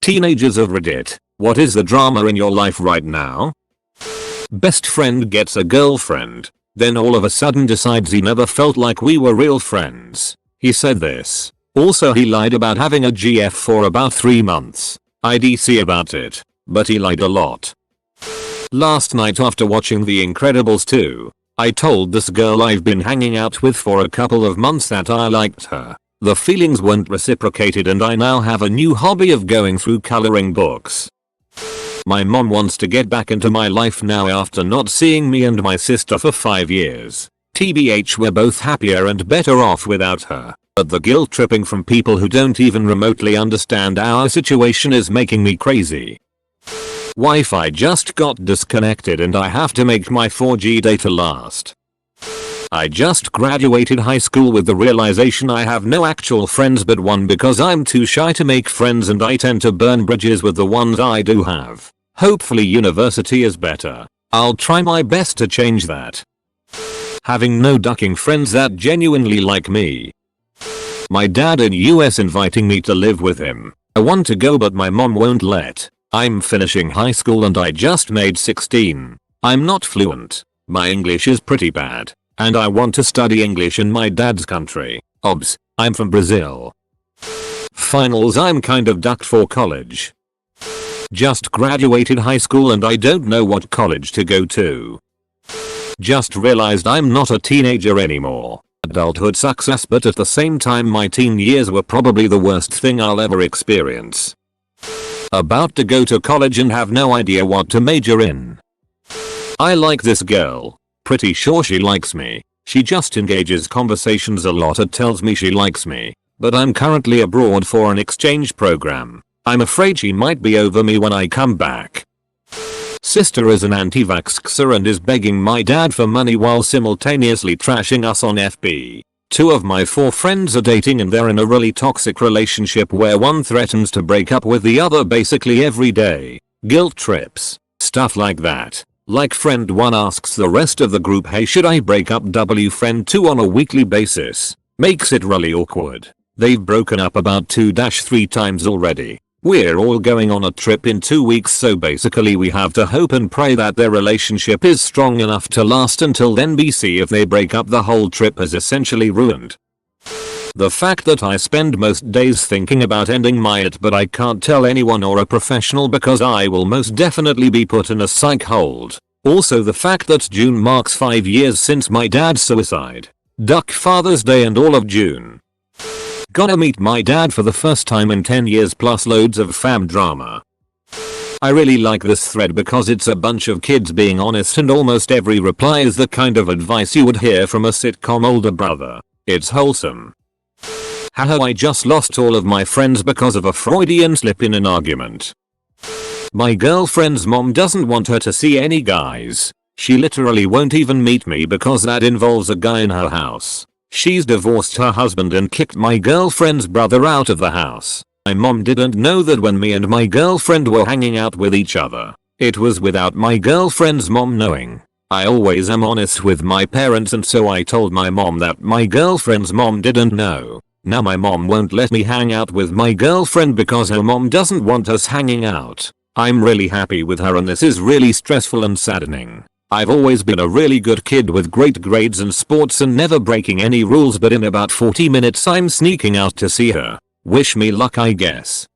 Teenagers of Reddit, what is the drama in your life right now? Best friend gets a girlfriend, then all of a sudden decides he never felt like we were real friends. He said this. Also he lied about having a GF for about 3 months. IDC about it, but he lied a lot. Last night after watching The Incredibles 2, I told this girl I've been hanging out with for a couple of months that I liked her. The feelings weren't reciprocated and I now have a new hobby of going through coloring books. My mom wants to get back into my life now after not seeing me and my sister for 5 years. TBH, we're both happier and better off without her, but the guilt tripping from people who don't even remotely understand our situation is making me crazy. Wi-Fi just got disconnected and I have to make my 4G data last. I just graduated high school with the realization I have no actual friends but one because I'm too shy to make friends and I tend to burn bridges with the ones I do have. Hopefully university is better. I'll try my best to change that. Having no ducking friends that genuinely like me. My dad in US inviting me to live with him. I want to go but my mom won't let. I'm finishing high school and I just made 16. I'm not fluent. My English is pretty bad. And I want to study English in my dad's country. Obs, I'm from Brazil. Finals, I'm kind of ducked for college. Just graduated high school and I don't know what college to go to. Just realized I'm not a teenager anymore. Adulthood sucks ass, but at the same time my teen years were probably the worst thing I'll ever experience. About to go to college and have no idea what to major in. I like this girl. Pretty sure she likes me. She just engages conversations a lot and tells me she likes me. But I'm currently abroad for an exchange program. I'm afraid she might be over me when I come back. Sister is an anti-vaxxer and is begging my dad for money while simultaneously trashing us on FB. 2 of my 4 friends are dating and they're in a really toxic relationship where one threatens to break up with the other basically every day. Guilt trips. Stuff like that. Like friend 1 asks the rest of the group, hey, should I break up friend 2 on a weekly basis? Makes it really awkward. They've broken up about 2-3 times already. We're all going on a trip in 2 weeks, so basically we have to hope and pray that their relationship is strong enough to last until then. BC, if they break up, the whole trip is essentially ruined. The fact that I spend most days thinking about ending it but I can't tell anyone or a professional because I will most definitely be put in a psych hold. Also the fact that June marks 5 years since my dad's suicide. Duck Father's Day and all of June. Gonna meet my dad for the first time in 10 years plus loads of fam drama. I really like this thread because it's a bunch of kids being honest and almost every reply is the kind of advice you would hear from a sitcom older brother. It's wholesome. Haha, I just lost all of my friends because of a Freudian slip in an argument. My girlfriend's mom doesn't want her to see any guys. She literally won't even meet me because that involves a guy in her house. She's divorced her husband and kicked my girlfriend's brother out of the house. My mom didn't know that when me and my girlfriend were hanging out with each other. It was without my girlfriend's mom knowing. I always am honest with my parents and so I told my mom that my girlfriend's mom didn't know. Now my mom won't let me hang out with my girlfriend because her mom doesn't want us hanging out. I'm really happy with her and this is really stressful and saddening. I've always been a really good kid with great grades and sports and never breaking any rules, but in about 40 minutes I'm sneaking out to see her. Wish me luck, I guess.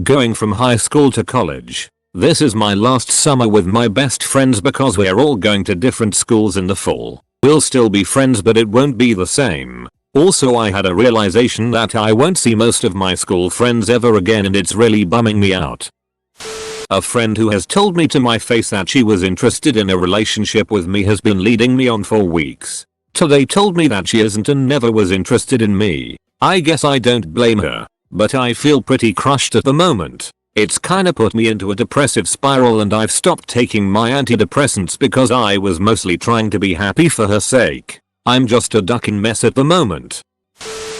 Going from high school to college. This is my last summer with my best friends because we're all going to different schools in the fall. We'll still be friends but it won't be the same. Also I had a realization that I won't see most of my school friends ever again and it's really bumming me out. A friend who has told me to my face that she was interested in a relationship with me has been leading me on for weeks. Today told me that she isn't and never was interested in me. I guess I don't blame her, but I feel pretty crushed at the moment. It's kinda put me into a depressive spiral and I've stopped taking my antidepressants because I was mostly trying to be happy for her sake. I'm just a ducking mess at the moment.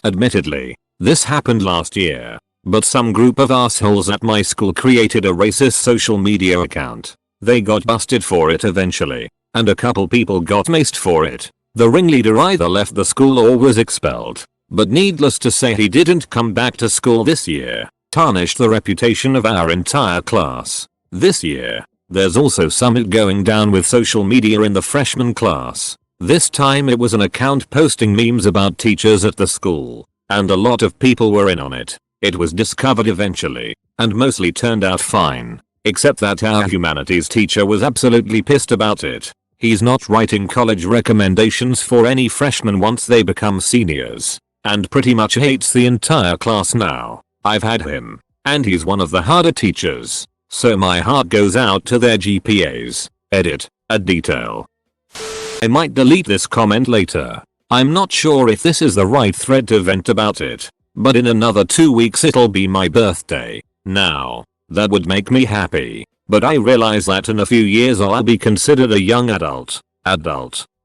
Admittedly, this happened last year. But some group of assholes at my school created a racist social media account. They got busted for it eventually, and a couple people got maced for it. The ringleader either left the school or was expelled. But needless to say he didn't come back to school this year. tarnished the reputation of our entire class. This year, there's also summit going down with social media in the freshman class. This time it was an account posting memes about teachers at the school, and a lot of people were in on it. It was discovered eventually, and mostly turned out fine, except that our humanities teacher was absolutely pissed about it. He's not writing college recommendations for any freshmen once they become seniors, and pretty much hates the entire class now. I've had him, and he's one of the harder teachers, so my heart goes out to their GPAs. Edit, a detail. I might delete this comment later. I'm not sure if this is the right thread to vent about it, but in another 2 weeks it'll be my birthday. Now, that would make me happy, but I realize that in a few years I'll be considered a young adult,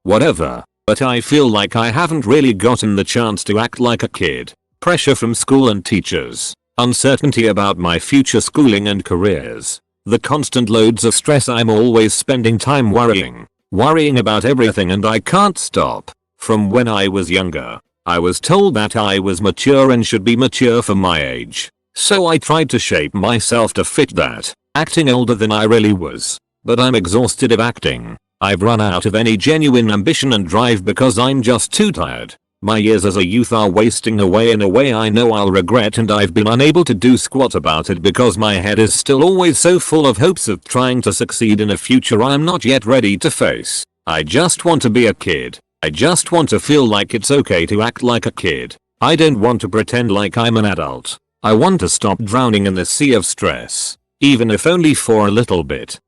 whatever, but I feel like I haven't really gotten the chance to act like a kid. Pressure from school and teachers, uncertainty about my future schooling and careers, the constant loads of stress. I'm always spending time worrying about everything, and I can't stop. From when I was younger, I was told that I was mature and should be mature for my age, so I tried to shape myself to fit that, acting older than I really was. But I'm exhausted of acting. I've run out of any genuine ambition and drive because I'm just too tired. My years as a youth are wasting away in a way I know I'll regret, and I've been unable to do squat about it because my head is still always so full of hopes of trying to succeed in a future I'm not yet ready to face. I just want to be a kid. I just want to feel like it's okay to act like a kid. I don't want to pretend like I'm an adult. I want to stop drowning in the sea of stress, even if only for a little bit.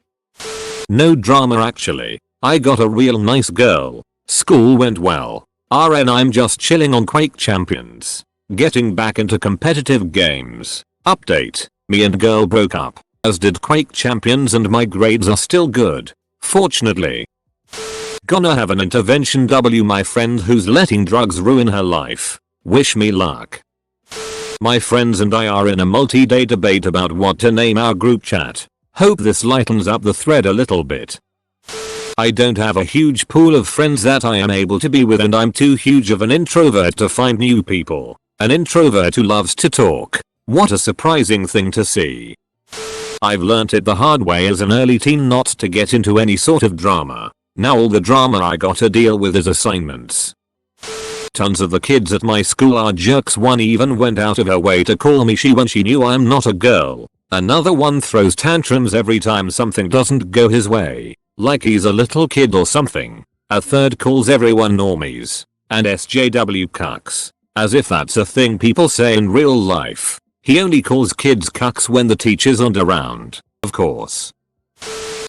No drama actually. I got a real nice girl. School went well. RN, I'm just chilling on Quake Champions. Getting back into competitive games. Update. Me and girl broke up, as did Quake Champions, and my grades are still good, fortunately. Gonna have an intervention. My friend who's letting drugs ruin her life. Wish me luck. My friends and I are in a multi-day debate about what to name our group chat. Hope this lightens up the thread a little bit. I don't have a huge pool of friends that I am able to be with, and I'm too huge of an introvert to find new people. An introvert who loves to talk. What a surprising thing to see. I've learnt it the hard way as an early teen not to get into any sort of drama. Now all the drama I gotta deal with is assignments. Tons of the kids at my school are jerks. One even went out of her way to call me she when she knew I'm not a girl. Another one throws tantrums every time something doesn't go his way, like he's a little kid or something. A third calls everyone normies and SJW cucks, as if that's a thing people say in real life. He only calls kids cucks when the teachers aren't around, of course.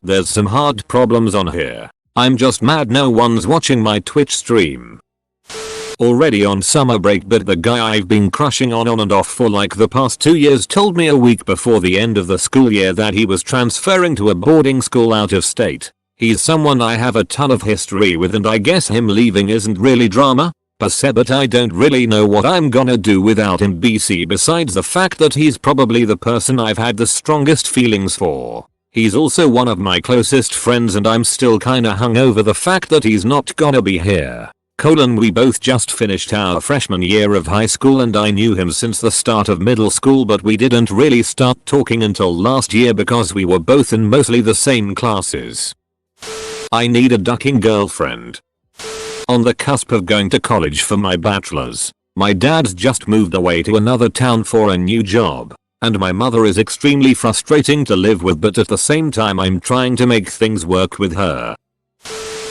There's some hard problems on here. I'm just mad no one's watching my Twitch stream. Already on summer break, but the guy I've been crushing on and off for like the past 2 years told me a week before the end of the school year that he was transferring to a boarding school out of state. He's someone I have a ton of history with, and I guess him leaving isn't really drama per se, but I don't really know what I'm gonna do without him besides the fact that he's probably the person I've had the strongest feelings for. He's also one of my closest friends, and I'm still kinda hung over the fact that he's not gonna be here. We both just finished our freshman year of high school, and I knew him since the start of middle school, but we didn't really start talking until last year because we were both in mostly the same classes. I need a ducking girlfriend. On the cusp of going to college for my bachelor's. My dad's just moved away to another town for a new job, and my mother is extremely frustrating to live with, but at the same time I'm trying to make things work with her.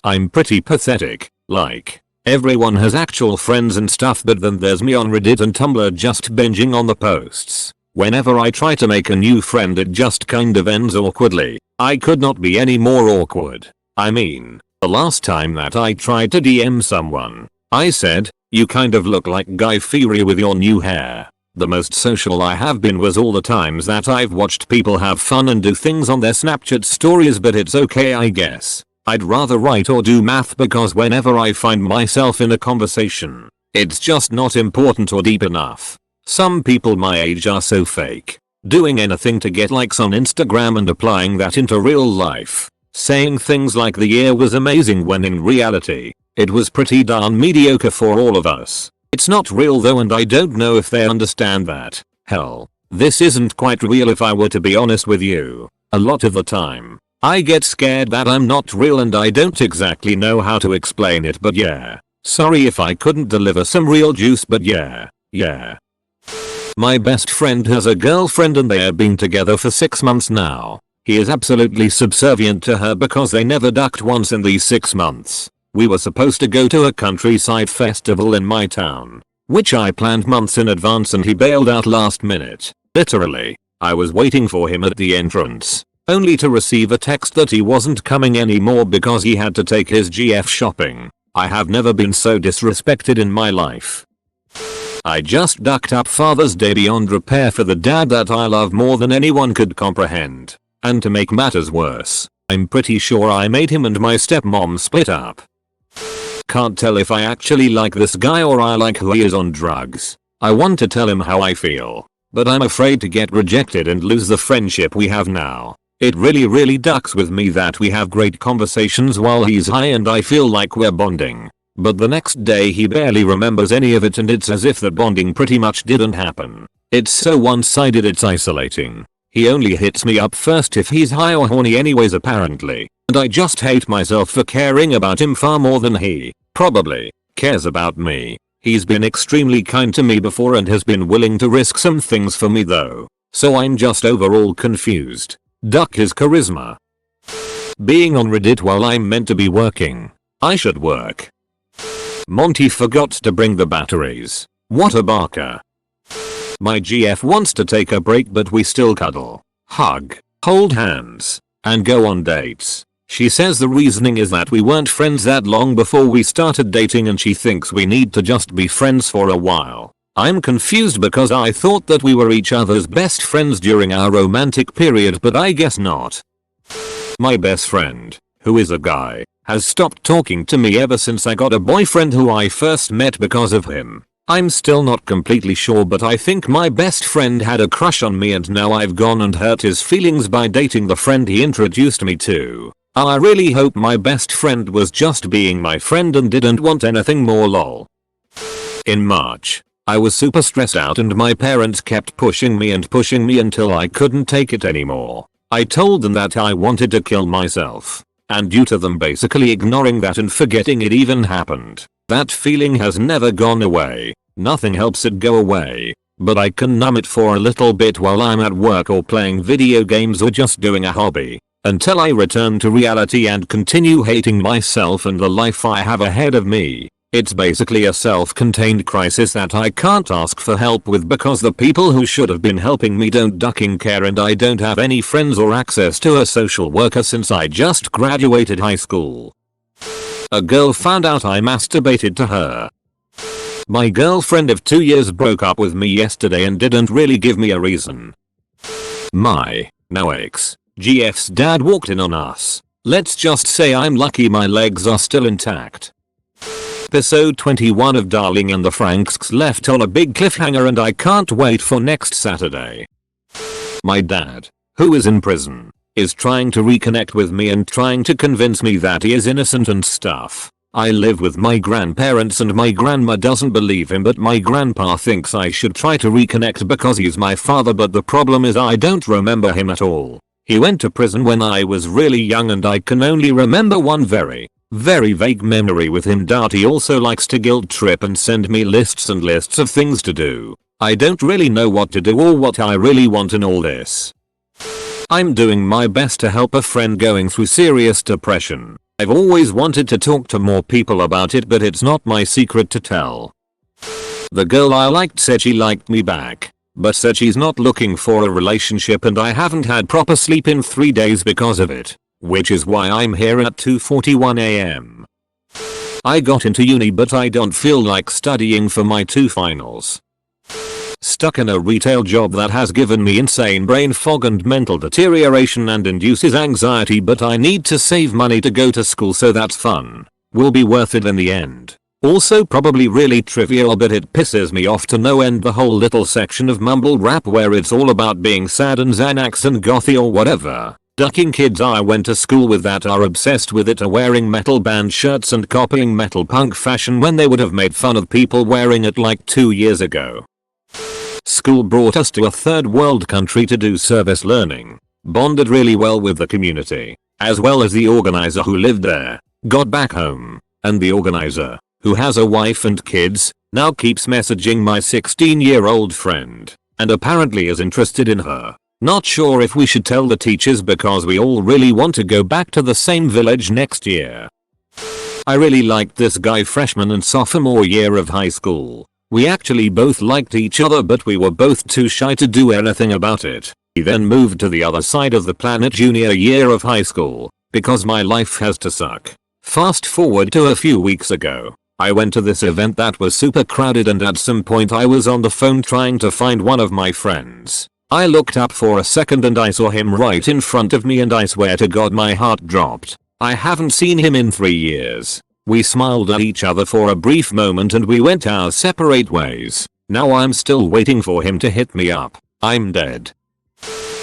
I'm pretty pathetic, like, everyone has actual friends and stuff, but then there's me on Reddit and Tumblr just binging on the posts. Whenever I try to make a new friend it just kind of ends awkwardly. I could not be any more awkward. I mean, the last time that I tried to DM someone, I said, "You kind of look like Guy Fieri with your new hair." The most social I have been was all the times that I've watched people have fun and do things on their Snapchat stories, but it's okay I guess. I'd rather write or do math because whenever I find myself in a conversation, it's just not important or deep enough. Some people my age are so fake, doing anything to get likes on Instagram and applying that into real life. Saying things like the year was amazing when in reality, it was pretty darn mediocre for all of us. It's not real though, and I don't know if they understand that. Hell, This isn't quite real if I were to be honest with you. A lot of the time, I get scared that I'm not real and I don't exactly know how to explain it, but yeah. Sorry if I couldn't deliver some real juice, but yeah. My best friend has a girlfriend and they have been together for 6 months now. He is absolutely subservient to her because they never ducked once in these 6 months. We were supposed to go to a countryside festival in my town, which I planned months in advance, and he bailed out last minute. Literally, I was waiting for him at the entrance, only to receive a text that he wasn't coming anymore because he had to take his GF shopping. I have never been so disrespected in my life. I just ducked up Father's Day beyond repair for the dad that I love more than anyone could comprehend. And to make matters worse, I'm pretty sure I made him and my stepmom split up. Can't tell if I actually like this guy or I like who he is on drugs. I want to tell him how I feel, but I'm afraid to get rejected and lose the friendship we have now. It really ducks with me that we have great conversations while he's high and I feel like we're bonding. But the next day he barely remembers any of it and it's as if the bonding pretty much didn't happen. It's so one-sided, it's isolating. He only hits me up first if he's high or horny anyways apparently. And I just hate myself for caring about him far more than he probably cares about me. He's been extremely kind to me before and has been willing to risk some things for me though. So I'm just overall confused. Duck his charisma. Being on Reddit while I'm meant to be working. I should work. Monty forgot to bring the batteries. What a barker. My GF wants to take a break but we still cuddle, hug, hold hands, and go on dates. She says the reasoning is that we weren't friends that long before we started dating and she thinks we need to just be friends for a while. I'm confused because I thought that we were each other's best friends during our romantic period, but I guess not. My best friend, who is a guy, has stopped talking to me ever since I got a boyfriend who I first met because of him. I'm still not completely sure, but I think my best friend had a crush on me and now I've gone and hurt his feelings by dating the friend he introduced me to. I really hope my best friend was just being my friend and didn't want anything more, lol. In March, I was super stressed out and my parents kept pushing me until I couldn't take it anymore. I told them that I wanted to kill myself. And due to them basically ignoring that and forgetting it even happened, that feeling has never gone away. Nothing helps it go away, but I can numb it for a little bit while I'm at work or playing video games or just doing a hobby, until I return to reality and continue hating myself and the life I have ahead of me. It's basically a self-contained crisis that I can't ask for help with because the people who should have been helping me don't ducking care and I don't have any friends or access to a social worker since I just graduated high school. A girl found out I masturbated to her. My girlfriend of 2 years broke up with me yesterday and didn't really give me a reason. My now ex GF's dad walked in on us. Let's just say I'm lucky my legs are still intact. Episode 21 of Darling and the Franxx left on a big cliffhanger and I can't wait for next Saturday. My dad, who is in prison, is trying to reconnect with me and trying to convince me that he is innocent and stuff. I live with my grandparents and my grandma doesn't believe him, but my grandpa thinks I should try to reconnect because he's my father, but the problem is I don't remember him at all. He went to prison when I was really young and I can only remember one very vague memory with him. He also likes to guilt trip and send me lists and lists of things to do. I don't really know what to do or what I really want in all this. I'm doing my best to help a friend going through serious depression. I've always wanted to talk to more people about it, but it's not my secret to tell. The girl I liked said she liked me back, but said she's not looking for a relationship and I haven't had proper sleep in 3 days because of it. Which is why I'm here at 2:41 AM. I got into uni but I don't feel like studying for my 2 finals. Stuck in a retail job that has given me insane brain fog and mental deterioration and induces anxiety, but I need to save money to go to school, so that's fun. Will be worth it in the end. Also probably really trivial, but it pisses me off to no end, the whole little section of mumble rap where it's all about being sad and Xanax and gothy or whatever. Ducking kids I went to school with that are obsessed with it are wearing metal band shirts and copying metal punk fashion when they would have made fun of people wearing it like 2 years ago. School brought us to a third world country to do service learning. Bonded really well with the community, as well as the organizer who lived there. Got back home, and the organizer, who has a wife and kids, now keeps messaging my 16-year-old friend, and apparently is interested in her. Not sure if we should tell the teachers because we all really want to go back to the same village next year. I really liked this guy freshman and sophomore year of high school. We actually both liked each other but we were both too shy to do anything about it. He then moved to the other side of the planet junior year of high school, because my life has to suck. Fast forward to a few weeks ago. I went to this event that was super crowded and at some point I was on the phone trying to find one of my friends. I looked up for a second and I saw him right in front of me and I swear to God my heart dropped. I haven't seen him in 3 years. We smiled at each other for a brief moment and we went our separate ways. Now I'm still waiting for him to hit me up. I'm dead.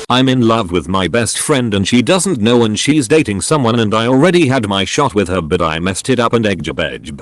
I'm in love with my best friend and she doesn't know and she's dating someone and I already had my shot with her but I messed it up and egged.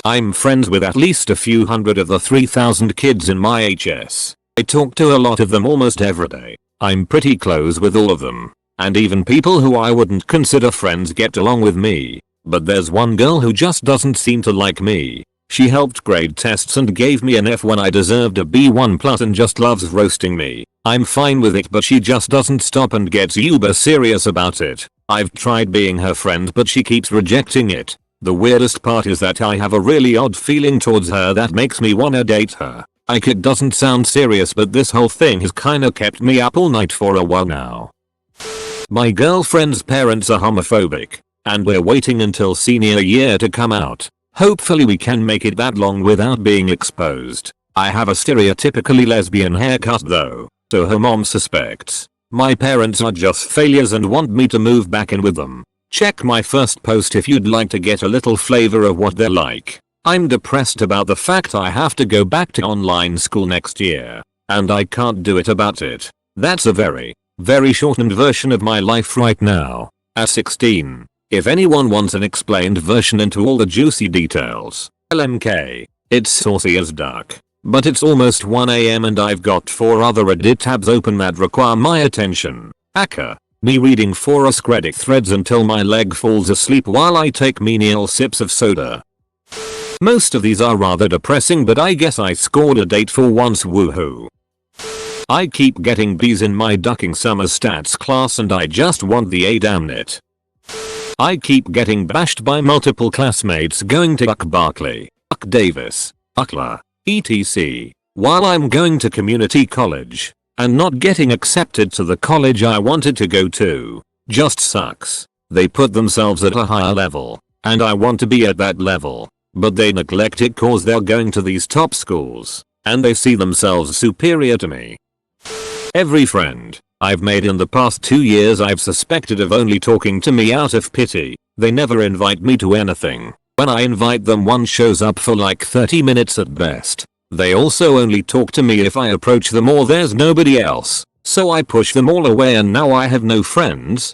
I'm friends with at least a few hundred of the 3,000 kids in my HS. I talk to a lot of them almost every day. I'm pretty close with all of them. And even people who I wouldn't consider friends get along with me. But there's one girl who just doesn't seem to like me. She helped grade tests and gave me an F when I deserved a B1+ and just loves roasting me. I'm fine with it but she just doesn't stop and gets uber serious about it. I've tried being her friend but she keeps rejecting it. The weirdest part is that I have a really odd feeling towards her that makes me wanna date her. It doesn't sound serious but this whole thing has kinda kept me up all night for a while now. My girlfriend's parents are homophobic, and we're waiting until senior year to come out. Hopefully we can make it that long without being exposed. I have a stereotypically lesbian haircut though, so her mom suspects. My parents are just failures and want me to move back in with them. Check my first post if you'd like to get a little flavor of what they're like. I'm depressed about the fact I have to go back to online school next year, and I can't do it about it. That's a very, very shortened version of my life right now. At 16. If anyone wants an explained version into all the juicy details, LMK. It's saucy as duck. But it's almost 1 AM and I've got 4 other Reddit tabs open that require my attention. Aka. Me reading 4 Reddit threads until my leg falls asleep while I take menial sips of soda. Most of these are rather depressing but I guess I scored a date for once, woohoo. I keep getting B's in my ducking summer stats class and I just want the A, damn it. I keep getting bashed by multiple classmates going to UC Berkeley, UC Davis, UCLA, etc. while I'm going to community college and not getting accepted to the college I wanted to go to. Just sucks. They put themselves at a higher level, and I want to be at that level, but they neglect it cause they're going to these top schools, and they see themselves superior to me. Every friend I've made in the past 2 years I've suspected of only talking to me out of pity. They never invite me to anything. When I invite them one shows up for like 30 minutes at best. They also only talk to me if I approach them or there's nobody else. So I push them all away and now I have no friends.